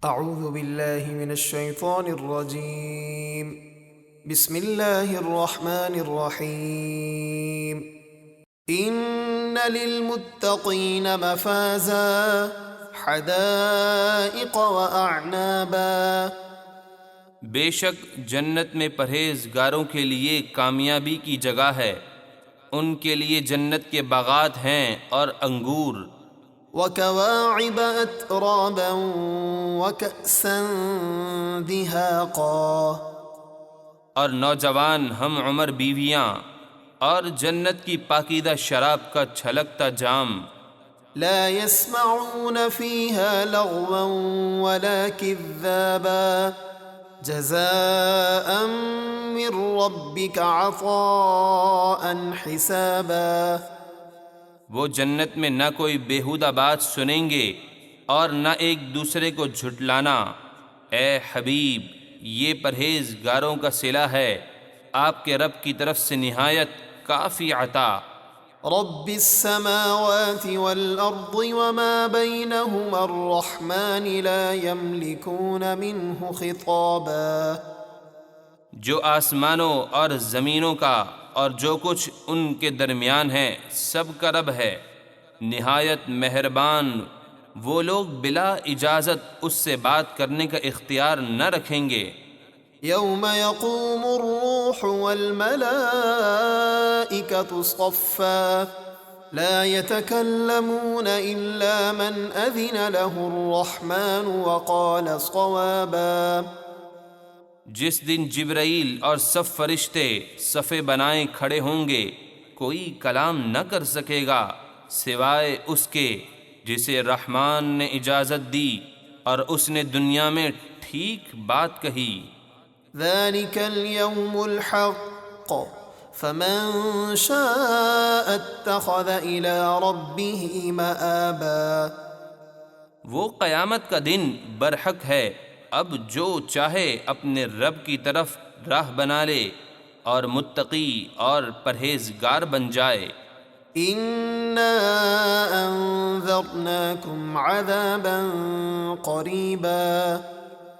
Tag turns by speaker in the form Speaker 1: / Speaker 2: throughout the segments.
Speaker 1: اعوذ باللہ من الشیطان الرجیم بسم اللہ الرحمن الرحیم ان للمتقین مفازا حدائق واعنابا،
Speaker 2: بے شک جنت میں پرہیزگاروں کے لیے کامیابی کی جگہ ہے، ان کے لیے جنت کے باغات ہیں اور انگور،
Speaker 1: وکواعب اترابا وکأسا دہاقا،
Speaker 2: اور نوجوان ہم عمر بیویاں، اور جنت کی پاکیزہ شراب کا چھلکتا جام،
Speaker 1: لا يسمعون فيها لغوا ولا كذابا جزاء من ربك عطاء حسابا۔
Speaker 2: وہ جنت میں نہ کوئی بیہودہ بات سنیں گے اور نہ ایک دوسرے کو جھٹلانا۔ اے حبیب، یہ پرہیزگاروں کا صلہ ہے آپ کے رب کی طرف سے نہایت کافی عطا۔
Speaker 1: رب السماوات والأرض وما بينهما الرحمن لا يملكون منه خطابا۔
Speaker 2: جو آسمانوں اور زمینوں کا اور جو کچھ ان کے درمیان ہے سب کا رب ہے، نہایت مہربان۔ وہ لوگ بلا اجازت اس سے بات کرنے کا اختیار نہ رکھیں گے۔
Speaker 1: يوم يقوم الروح والملائكة صفا لا يتكلمون إلا من أذن له الرحمن وقال صوابا۔
Speaker 2: جس دن جبرائیل اور سب فرشتے صفے بنائے کھڑے ہوں گے، کوئی کلام نہ کر سکے گا سوائے اس کے جسے رحمان نے اجازت دی اور اس نے دنیا میں ٹھیک بات کہی۔
Speaker 1: ذلك اليوم الحق فمن شاء اتخذ إلى ربه مآبا۔
Speaker 2: وہ قیامت کا دن برحق ہے، اب جو چاہے اپنے رب کی طرف راہ بنا لے اور متقی اور پرہیزگار بن جائے۔
Speaker 1: إنا أنذرناكم عذابا قريبا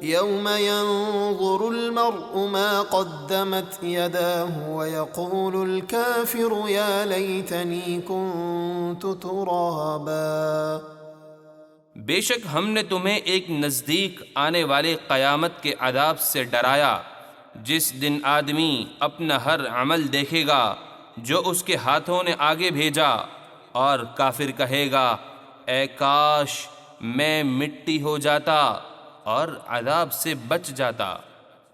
Speaker 1: يوم ينظر المرء ما قدمت يداه ويقول الكافر يا ليتني كنت ترابا۔
Speaker 2: بے شک ہم نے تمہیں ایک نزدیک آنے والے قیامت کے عذاب سے ڈرایا، جس دن آدمی اپنا ہر عمل دیکھے گا جو اس کے ہاتھوں نے آگے بھیجا، اور کافر کہے گا اے کاش میں مٹی ہو جاتا اور عذاب سے بچ جاتا۔